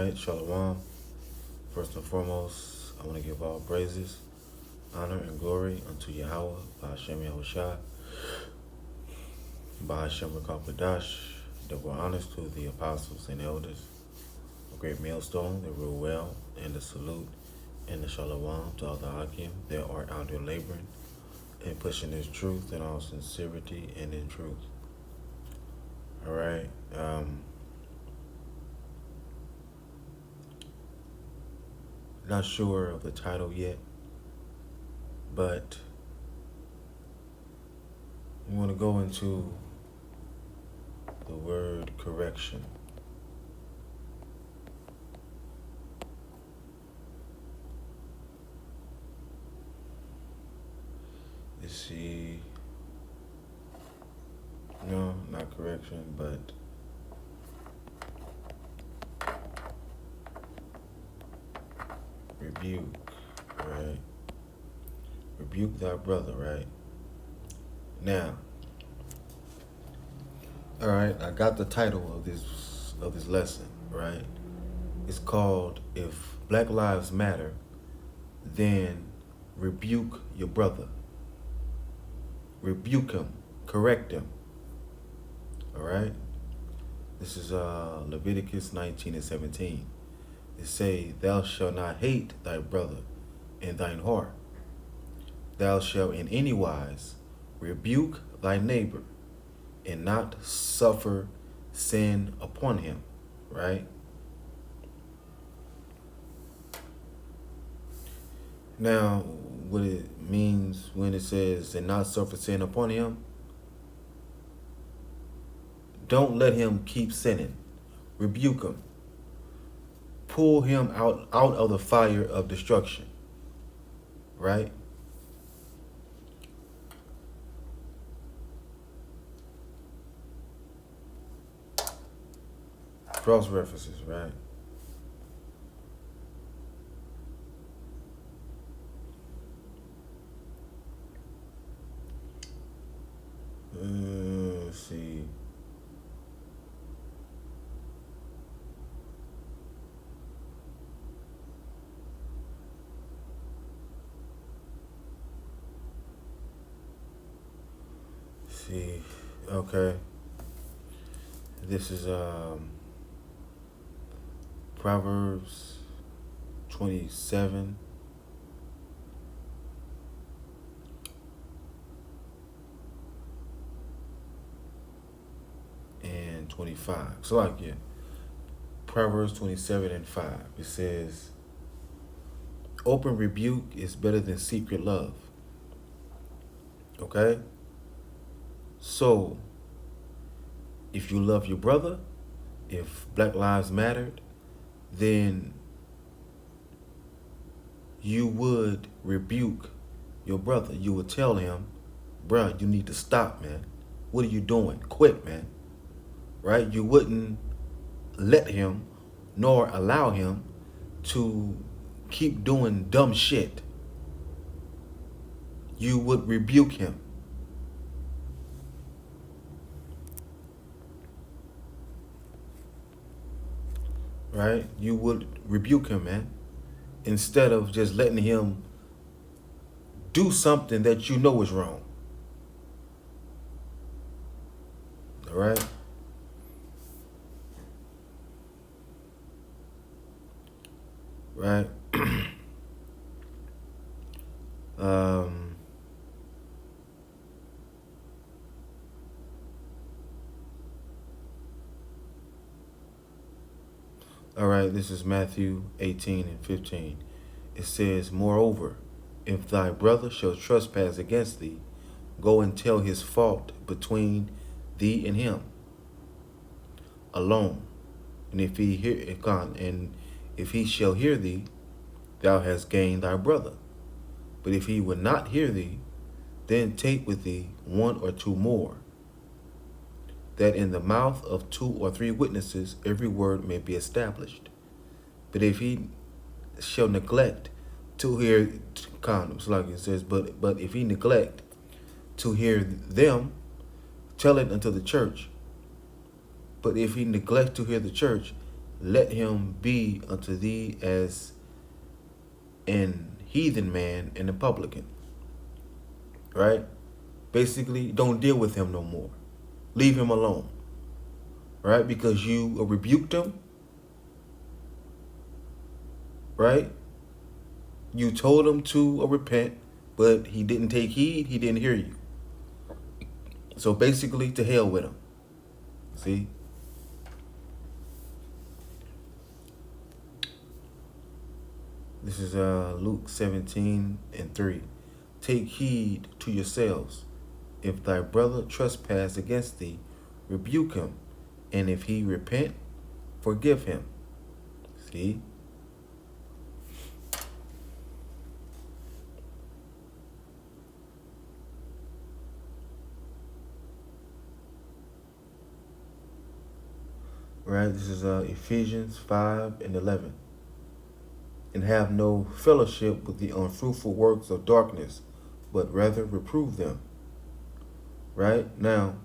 right, Shalom. First and foremost, I want to give all praises, honor, and glory unto Yahweh, Ba'ashem Yahushua, Ba'ashem Rakapadash, double honors to the apostles and elders, a great millstone that rule well, and the salute and the Shalom to all the Hakim that are out there laboring and pushing this truth in all sincerity and in truth. All right. Not sure of the title yet, but we want to go into the word correction. Let's see. No, not correction, but rebuke, right? Rebuke thy brother, right? Now, all right, I got the title of this lesson, right? It's called "If Black Lives Matter, Then Rebuke Your Brother." Rebuke him, correct him. All right? This is Leviticus 19:17. It say, "Thou shalt not hate thy brother in thine heart. Thou shalt in any wise rebuke thy neighbor, and not suffer sin upon him." Right? Now, what it means when it says, "and not suffer sin upon him," don't let him keep sinning. Rebuke him. Pull him out of the fire of destruction. Right? Cross references, right? Let's see. Okay. This is Proverbs 27 and 25. So like, yeah, Proverbs 27 and 5. It says, "Open rebuke is better than secret love." Okay? So, if you love your brother, if Black Lives Mattered, then you would rebuke your brother. You would tell him, "Bruh, you need to stop, man. What are you doing? Quit, man." Right? You wouldn't let him nor allow him to keep doing dumb shit. You would rebuke him. Right? You would rebuke him, man. Instead of just letting him do something that you know is wrong. All right? Right? All right, this is Matthew 18 and 15. It says, "Moreover, if thy brother shall trespass against thee, go and tell his fault between thee and him alone. And if he shall hear thee, thou hast gained thy brother. But if he will not hear thee, then take with thee one or two more, that in the mouth of 2 or 3 witnesses every word may be established. But if he shall neglect to hear," condoms, like it says, but if he neglect to hear them, tell it unto the church. But if he neglect to hear the church, let him be unto thee as an heathen man and a publican. Right? Basically, don't deal with him no more. Leave him alone. Right? Because you rebuked him. Right? You told him to repent, but he didn't take heed. He didn't hear you. So basically, to hell with him. See? This is Luke 17:3. Take heed to yourselves. If thy brother trespass against thee, rebuke him. And if he repent, forgive him. See? Right? This is Ephesians 5:11. And have no fellowship with the unfruitful works of darkness, but rather reprove them. Right? Now,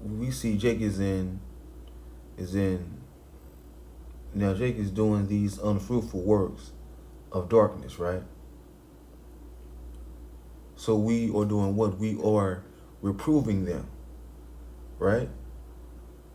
we see Jake is in now Jake is doing these unfruitful works of darkness, right? So we are doing what? We are reproving them, right?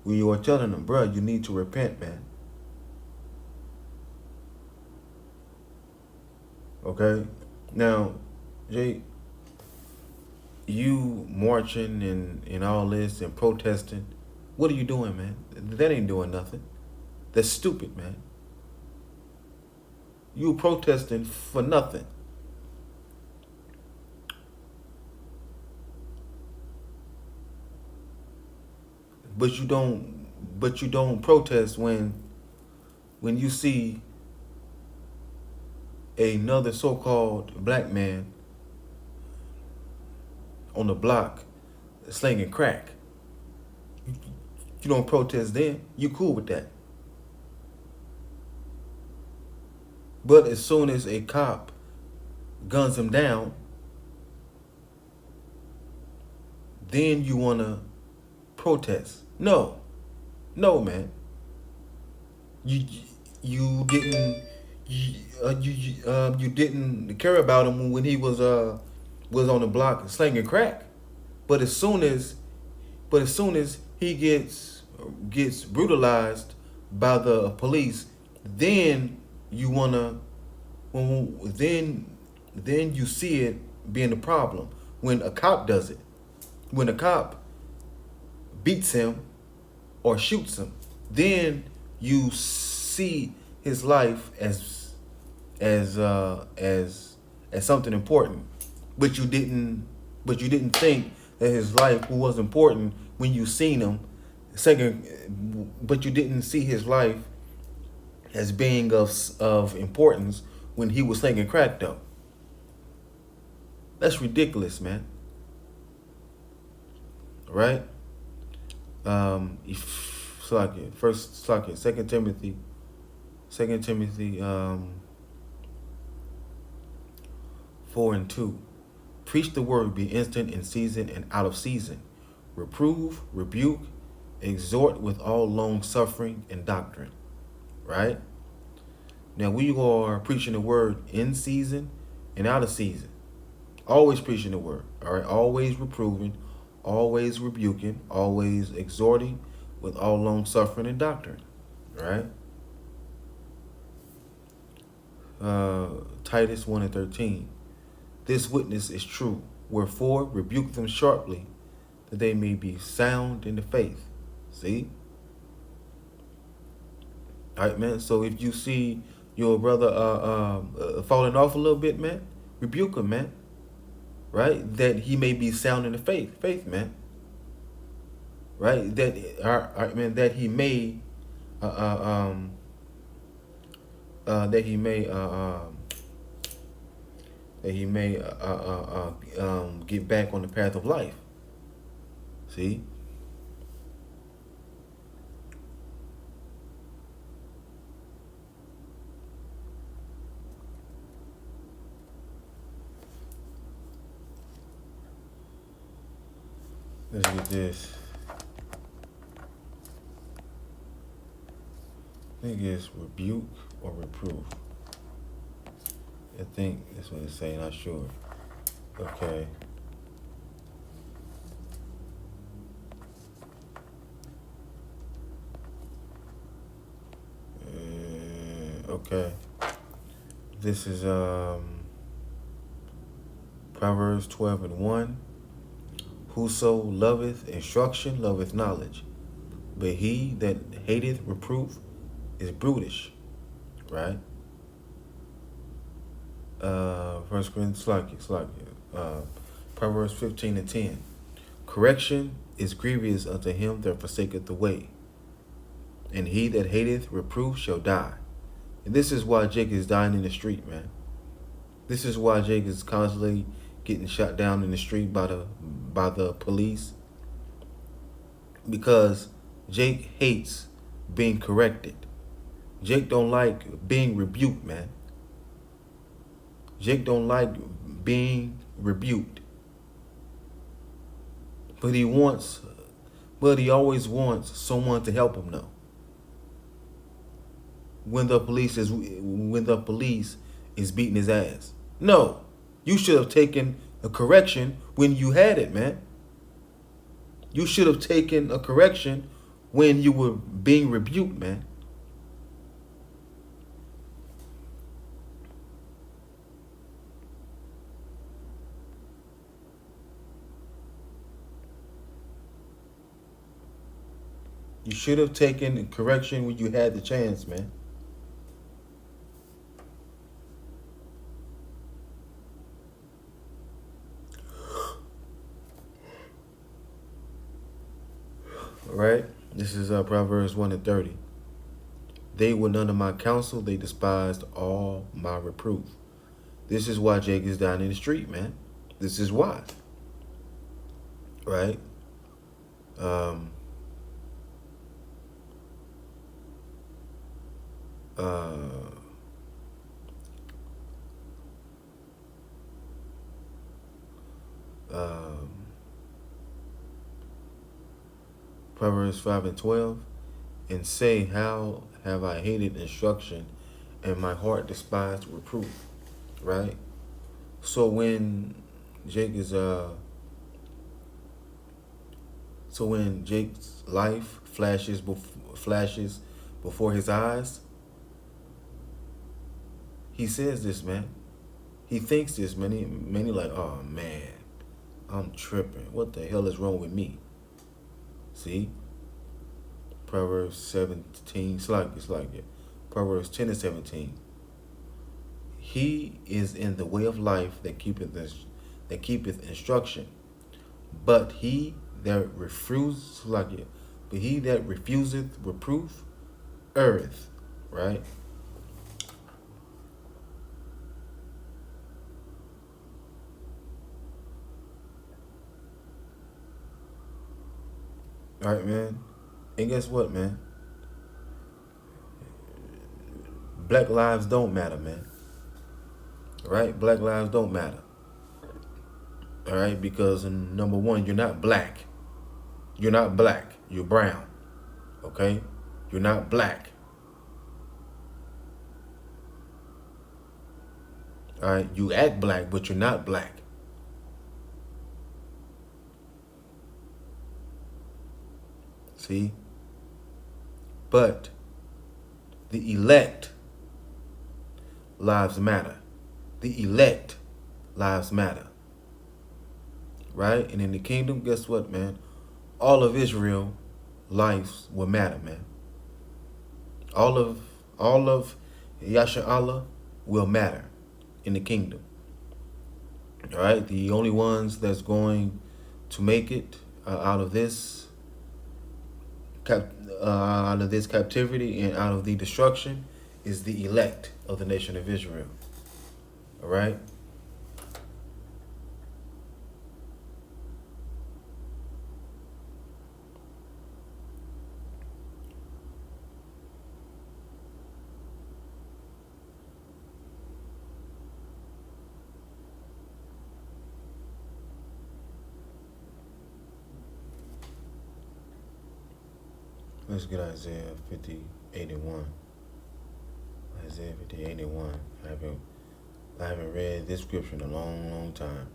We are telling them, bro, you need to repent, man. Okay? Now, Jake, you marching and all this and protesting, what are you doing, man? That ain't doing nothing. That's stupid, man. You protesting for nothing. But you don't protest when you see another so-called black man on the block slinging crack. You don't protest then. You cool with that. But as soon as a cop guns him down, then you want to protest. No, man. You didn't you didn't care about him when he was on the block slinging crack. But as soon as he gets brutalized by the police, then you wanna then you see it being a problem when a cop does it. When a cop beats him or shoots him, then you see his life as something important. But you didn't think that his life was important when you seen him. But you didn't see his life as being of importance when he was slinging crack though. That's ridiculous, man. Right? Second Timothy 4:2. Preach the word, be instant in season and out of season. Reprove, rebuke, exhort with all long suffering and doctrine. Right? Now we are preaching the word in season and out of season. Always preaching the word. All right. Always reproving, always rebuking, always exhorting with all long suffering and doctrine. Right? Titus 1:13. This witness is true. Wherefore rebuke them sharply, that they may be sound in the faith. See? All right, man. So if you see your brother falling off a little bit, man, rebuke him, man. Right? That he may be sound in the faith, man. Right? That he may get back on the path of life. See? Let's get this. I think it's rebuke or reproof. I think that's what it's saying. Not sure. Okay. Okay. This is Proverbs 12:1. Whoso loveth instruction loveth knowledge, but he that hateth reproof is brutish. Right? First Corinthians, Proverbs 15:10. Correction is grievous unto him that forsaketh the way, and he that hateth reproof shall die. And this is why Jake is dying in the street, man. This is why Jake is constantly getting shot down in the street by the police. Because Jake hates being corrected. Jake don't like being rebuked, man. Jake don't like being rebuked. But he always wants someone to help him though. When the police is beating his ass. No. You should have taken a correction when you had it, man. You should have taken a correction when you were being rebuked, man. You should have taken correction when you had the chance, man. Right? This is Proverbs 1:30. They were none of my counsel, they despised all my reproof. This is why Jake is down in the street, man. This is why. Right? Um, uh, um, Proverbs 5:12. And say, how have I hated instruction, and my heart despised reproof. Right? So when Jake is so when Jake's life flashes before his eyes, he says this, man. He thinks this, man. He like, oh man, I'm tripping. What the hell is wrong with me? See? Proverbs 17, Proverbs 10:17. He is in the way of life that keepeth instruction, but he that refuseth reproof erreth. Right? All right, man. And guess what, man? Black lives don't matter, man. All right? Black lives don't matter. All right? Because number one, you're not black. You're not black. You're brown. Okay? You're not black. All right? You act black, but you're not black. See? But the elect lives matter. The elect lives matter. Right? And in the kingdom, guess what, man? All of Israel lives will matter, man. All of Yasha Allah will matter in the kingdom. All right? The only ones that's going to make it out of this captivity and out of the destruction is the elect of the nation of Israel. All right? Let's get Isaiah 50:81. Isaiah 50:81. I haven't read this scripture in a long, long time.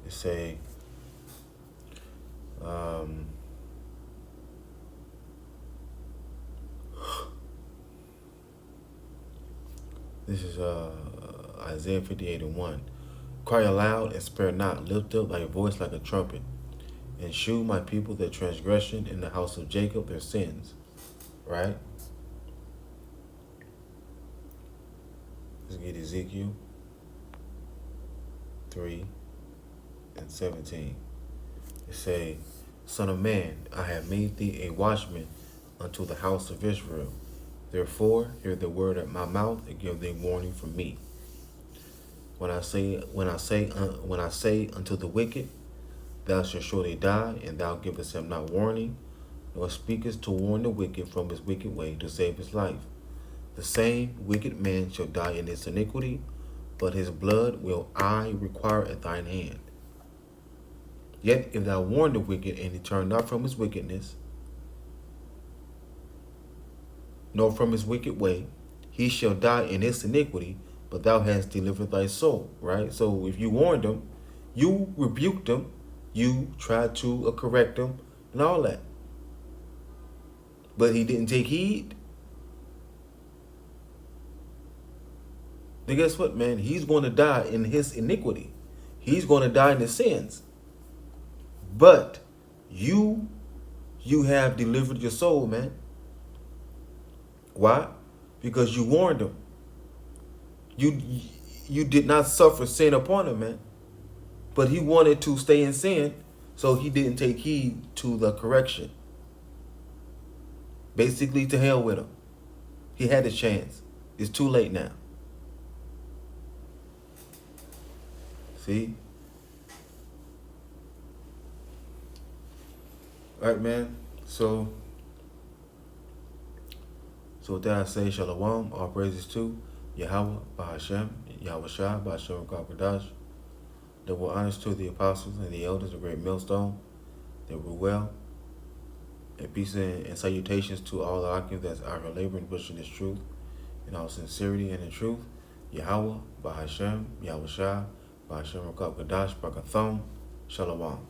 It say, this is Isaiah 58:1. Cry aloud and spare not, lift up thy voice like a trumpet, and shew my people their transgression, in the house of Jacob their sins. Right? Let's get Ezekiel 3:17. It say, Son of man, I have made thee a watchman unto the house of Israel. Therefore, hear the word at my mouth and give thee warning from me. When I say unto the wicked, thou shalt surely die, and thou givest him not warning, nor speakest to warn the wicked from his wicked way to save his life. The same wicked man shall die in his iniquity, but his blood will I require at thine hand. Yet if thou warn the wicked, and he turn not from his wickedness, nor from his wicked way, he shall die in his iniquity, but thou hast delivered thy soul. Right? So if you warned him, you rebuked him, you tried to correct him, and all that. But he didn't take heed. Then guess what, man? He's going to die in his iniquity. He's going to die in his sins. But you have delivered your soul, man. Why? Because you warned him. You did not suffer sin upon him, man. But he wanted to stay in sin, so he didn't take heed to the correction. Basically, to hell with him. He had a chance. It's too late now. See? All right, man. So with that I say, Shalom, all praises to Yahweh, Bahashem, Yahweh Shai, Bahashem, Kakadash. Double honors to the apostles and the elders, the great millstone. They were well. And peace and salutations to all the Akim that's out here laboring, pushing this truth in all sincerity and in truth. Yahweh, Bahashem, Yahweh Shai, Bahashem, Kakadash, Bakatham, Shalom.